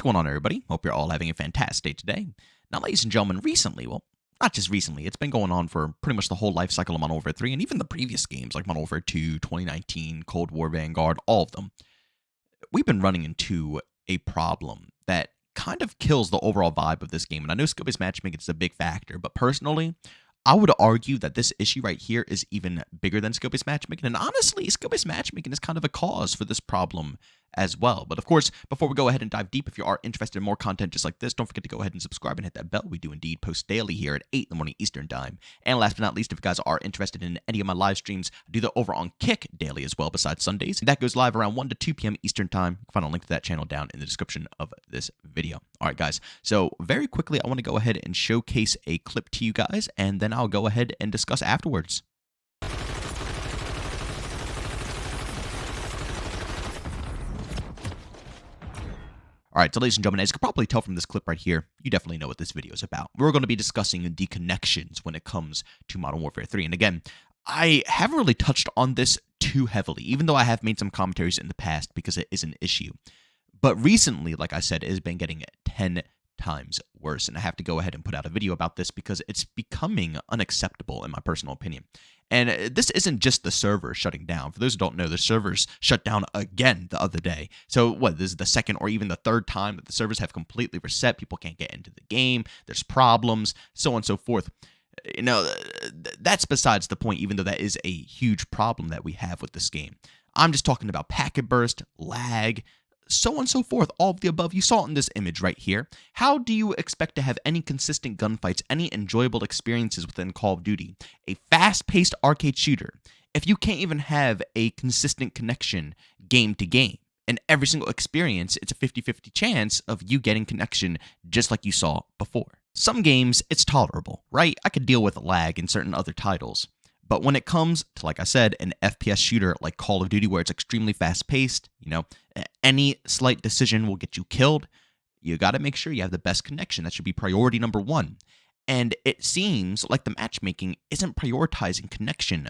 going on, everybody? Hope you're all having a fantastic day today. Now, ladies and gentlemen, recently, well, not just recently, it's been going on for pretty much the whole life cycle of Modern Warfare 3 and even the previous games like Modern Warfare 2, 2019, Cold War Vanguard, all of them. We've been running into a problem that kind of kills the overall vibe of this game. And I know skill-based matchmaking is a big factor, but personally, I would argue that this issue right here is even bigger than skill-based matchmaking. And honestly, skill-based matchmaking is kind of a cause for this problem as well. But of course, before we go ahead and dive deep, if you are interested in more content just like this, don't forget to go ahead and subscribe and hit that bell. We do indeed post daily here at 8 in the morning Eastern Time. And last but not least, if you guys are interested in any of my live streams, I do that over on Kick daily as well, besides Sundays. And that goes live around 1 to 2 p.m. Eastern Time. You can find a link to that channel down in the description of this video. All right, guys. So very quickly, I want to go ahead and showcase a clip to you guys, and then I'll go ahead and discuss afterwards. All right, so ladies and gentlemen, as you can probably tell from this clip right here, you definitely know what this video is about. We're going to be discussing the connections when it comes to Modern Warfare 3. And again, I haven't really touched on this too heavily, even though I have made some commentaries in the past because it is an issue. But recently, like I said, it has been getting 10 times worse. And I have to go ahead and put out a video about this because it's becoming unacceptable in my personal opinion. And this isn't just the servers shutting down. For those who don't know, the servers shut down again the other day. So what, this is the second or even the third time that the servers have completely reset. People can't get into the game. There's problems, so on and so forth. You know, that's besides the point, even though that is a huge problem that we have with this game. I'm just talking about Packa Burst, lag, so on and so forth, all of the above. You saw it in this image right here. How do you expect to have any consistent gunfights, any enjoyable experiences within Call of Duty, a fast-paced arcade shooter, if you can't even have a consistent connection game to game? And every single experience, it's a 50-50 chance of you getting connection just like you saw before. Some games, it's tolerable, right? I could deal with lag in certain other titles. But when it comes to, like I said, an FPS shooter like Call of Duty where it's extremely fast-paced, you know, any slight decision will get you killed, you got to make sure you have the best connection. That should be priority number one. And it seems like the matchmaking isn't prioritizing connection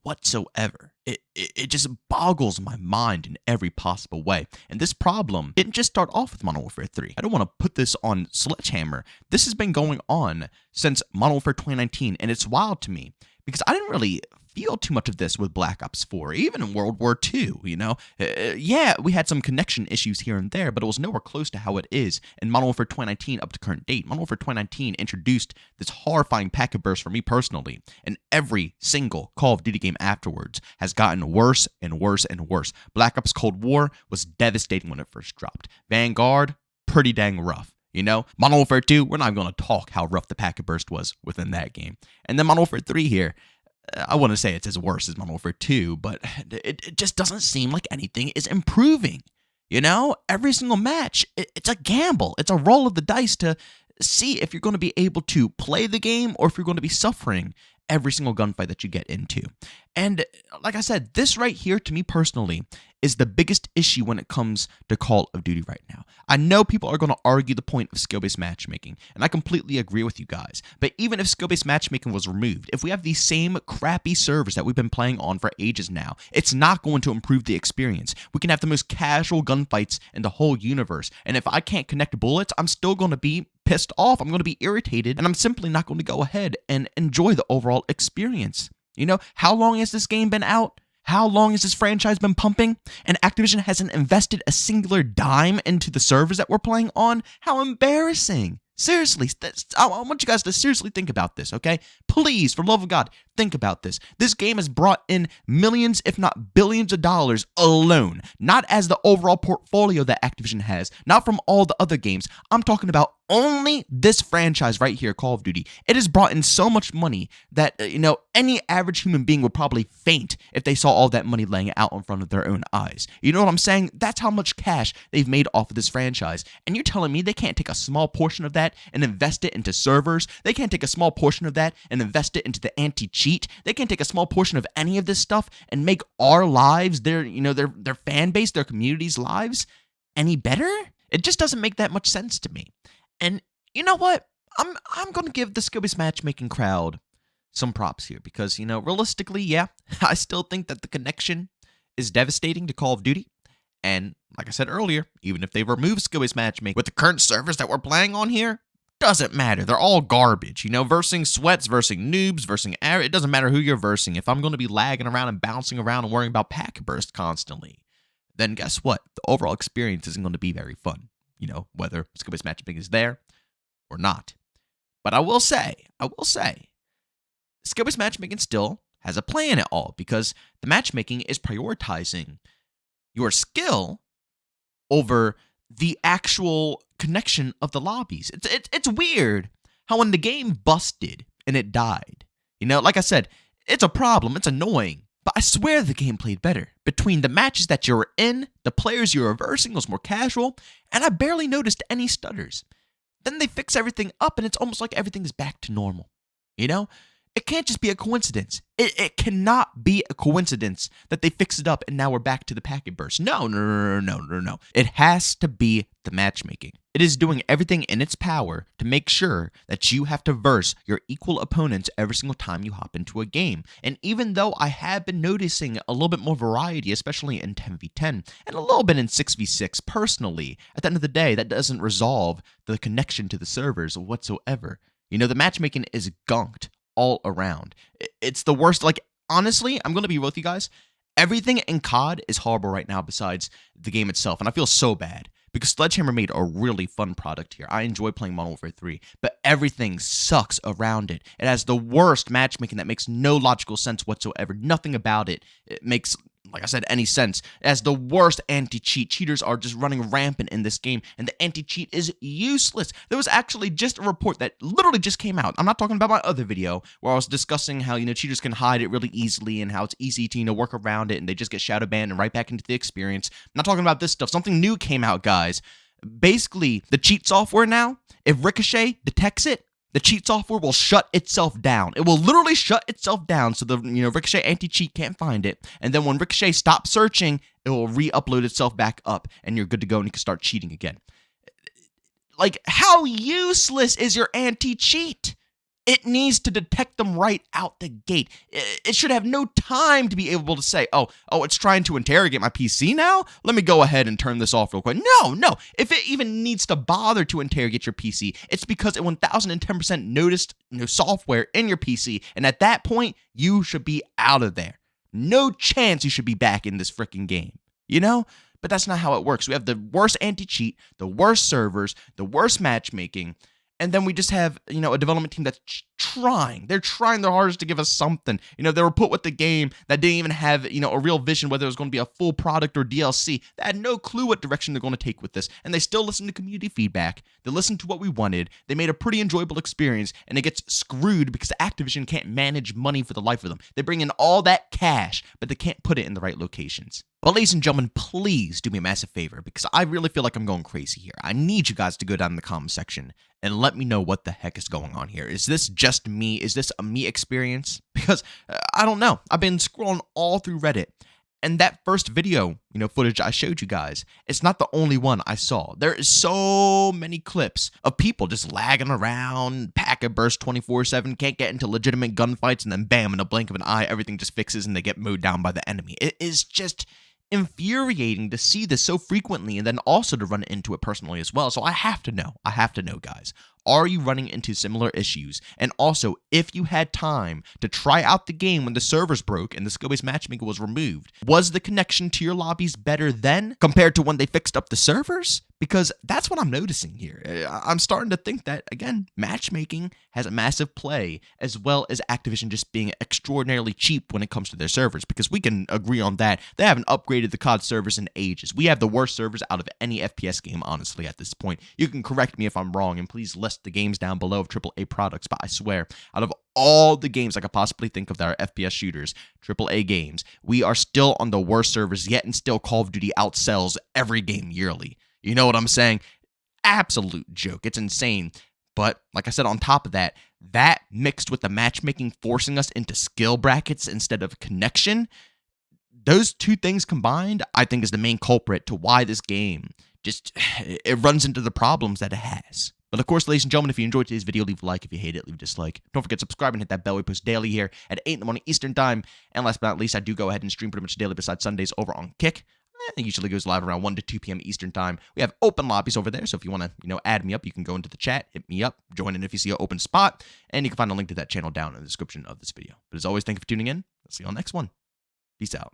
whatsoever. It just boggles my mind in every possible way. And this problem didn't just start off with Modern Warfare 3. I don't want to put this on Sledgehammer. This has been going on since Modern Warfare 2019, and it's wild to me because I didn't really feel too much of this with Black Ops 4, even in World War II, you know? Yeah, we had some connection issues here and there, but it was nowhere close to how it is in Modern Warfare 2019 up to current date. Modern Warfare 2019 introduced this horrifying Packa Burst for me personally, and every single Call of Duty game afterwards has gotten worse and worse and worse. Black Ops Cold War was devastating when it first dropped. Vanguard, pretty dang rough. You know, Modern Warfare 2, we're not even going to talk how rough the Packa Burst was within that game. And then Modern Warfare 3 here, I wouldn't say it's as worse as Modern Warfare 2, but it just doesn't seem like anything is improving. You know, every single match, it's a gamble. It's a roll of the dice to see if you're going to be able to play the game or if you're going to be suffering every single gunfight that you get into. And like I said, this right here, to me personally, is the biggest issue when it comes to Call of Duty right now. I know people are going to argue the point of skill-based matchmaking, and I completely agree with you guys. But even if skill-based matchmaking was removed, if we have these same crappy servers that we've been playing on for ages now, it's not going to improve the experience. We can have the most casual gunfights in the whole universe, and if I can't connect bullets, I'm still going to be pissed off. I'm going to be irritated, and I'm simply not going to go ahead and enjoy the overall experience. You know, how long has this game been out? How long has this franchise been pumping? And Activision hasn't invested a singular dime into the servers that we're playing on? How embarrassing. Seriously, I want you guys to seriously think about this, okay? Please, for the love of God, think about this. This game has brought in millions, if not billions of dollars alone, not as the overall portfolio that Activision has, not from all the other games. I'm talking about only this franchise right here, Call of Duty. It has brought in so much money that, you know, any average human being would probably faint if they saw all that money laying out in front of their own eyes. You know what I'm saying? That's how much cash they've made off of this franchise. And you're telling me they can't take a small portion of that and invest it into servers? They can't take a small portion of that and invest it into the anti-cheat? They can't take a small portion of any of this stuff and make our lives, their fan base, their community's lives any better? It just doesn't make that much sense to me. And you know what? I'm going to give the skill-based matchmaking crowd some props here because, you know, realistically, yeah, I still think that the connection is devastating to Call of Duty. And like I said earlier, even if they remove skill-based matchmaking with the current servers that we're playing on here, doesn't matter. They're all garbage. Versing sweats, versing noobs, versing air. It doesn't matter who you're versing. If I'm going to be lagging around and bouncing around and worrying about Packa Burst constantly, then guess what? The overall experience isn't going to be very fun. Whether skill-based matchmaking is there or not. But I will say, skill-based matchmaking still has a play in it all, because the matchmaking is prioritizing your skill over the actual connection of the lobbies. It's weird how when the game busted and it died, like I said, it's a problem, it's annoying, but I swear the game played better. Between the matches that you were in, the players you were versing was more casual, and I barely noticed any stutters. Then they fix everything up and it's almost like everything is back to normal. It can't just be a coincidence. It cannot be a coincidence that they fix it up and now we're back to the Packa Burst. No. It has to be the matchmaking. It is doing everything in its power to make sure that you have to verse your equal opponents every single time you hop into a game. And even though I have been noticing a little bit more variety, especially in 10v10, and a little bit in 6v6 personally, at the end of the day, that doesn't resolve the connection to the servers whatsoever. The matchmaking is gunked all around. It's the worst. Honestly, I'm going to be real with you guys. Everything in COD is horrible right now besides the game itself, and I feel so bad because Sledgehammer made a really fun product here. I enjoy playing Modern Warfare 3, but everything sucks around it. It has the worst matchmaking that makes no logical sense whatsoever. Nothing about it makes, like I said, any sense. It has the worst anti-cheat. Cheaters are just running rampant in this game, and the anti-cheat is useless. There was actually just a report that literally just came out. I'm not talking about my other video where I was discussing how, cheaters can hide it really easily and how it's easy to, work around it and they just get shadow banned and right back into the experience. I'm not talking about this stuff. Something new came out, guys. Basically, the cheat software now, if Ricochet detects it, the cheat software will shut itself down. It will literally shut itself down so the Ricochet anti-cheat can't find it. And then when Ricochet stops searching, it will re-upload itself back up and you're good to go and you can start cheating again. How useless is your anti-cheat? It needs to detect them right out the gate. It should have no time to be able to say, oh, it's trying to interrogate my PC now? Let me go ahead and turn this off real quick. No. If it even needs to bother to interrogate your PC, it's because it 1010% noticed software in your PC, and at that point, you should be out of there. No chance you should be back in this freaking game, But that's not how it works. We have the worst anti-cheat, the worst servers, the worst matchmaking, and then we just have, a development team that's trying. They're trying their hardest to give us something. They were put with the game that didn't even have, a real vision, whether it was going to be a full product or DLC. They had no clue what direction they're going to take with this. And they still listened to community feedback. They listened to what we wanted. They made a pretty enjoyable experience. And it gets screwed because Activision can't manage money for the life of them. They bring in all that cash, but they can't put it in the right locations. Well, ladies and gentlemen, please do me a massive favor because I really feel like I'm going crazy here. I need you guys to go down in the comment section and let me know what the heck is going on here. Is this just me? Is this a me experience? Because I don't know. I've been scrolling all through Reddit, and that first video, footage I showed you guys, it's not the only one I saw. There is so many clips of people just lagging around, Packa Burst 24/7, can't get into legitimate gunfights, and then bam, in a blink of an eye, everything just fixes and they get mowed down by the enemy. It is just infuriating to see this so frequently and then also to run into it personally as well. So I have to know, guys. Are you running into similar issues? And also, if you had time to try out the game when the servers broke and the skill-based matchmaking was removed, was the connection to your lobbies better then compared to when they fixed up the servers? Because that's what I'm noticing here. I'm starting to think that, again, matchmaking has a massive play, as well as Activision just being extraordinarily cheap when it comes to their servers, because we can agree on that. They haven't upgraded the COD servers in ages. We have the worst servers out of any FPS game, honestly, at this point. You can correct me if I'm wrong, and please list the games down below of AAA products, but I swear, out of all the games I could possibly think of that are FPS shooters, AAA games, we are still on the worst servers yet, and still Call of Duty outsells every game yearly. You know what I'm saying? Absolute joke. It's insane. But like I said, on top of that, that mixed with the matchmaking forcing us into skill brackets instead of connection, those two things combined, I think is the main culprit to why this game just, it runs into the problems that it has. But of course, ladies and gentlemen, if you enjoyed today's video, leave a like. If you hate it, leave a dislike. Don't forget to subscribe and hit that bell. We post daily here at 8 in the morning Eastern Time. And last but not least, I do go ahead and stream pretty much daily besides Sundays over on Kick. It usually goes live around 1 to 2 p.m. Eastern time. We have open lobbies over there, so if you want to, add me up, you can go into the chat, hit me up, join in if you see an open spot, and you can find a link to that channel down in the description of this video. But as always, thank you for tuning in. I'll see you on the next one. Peace out.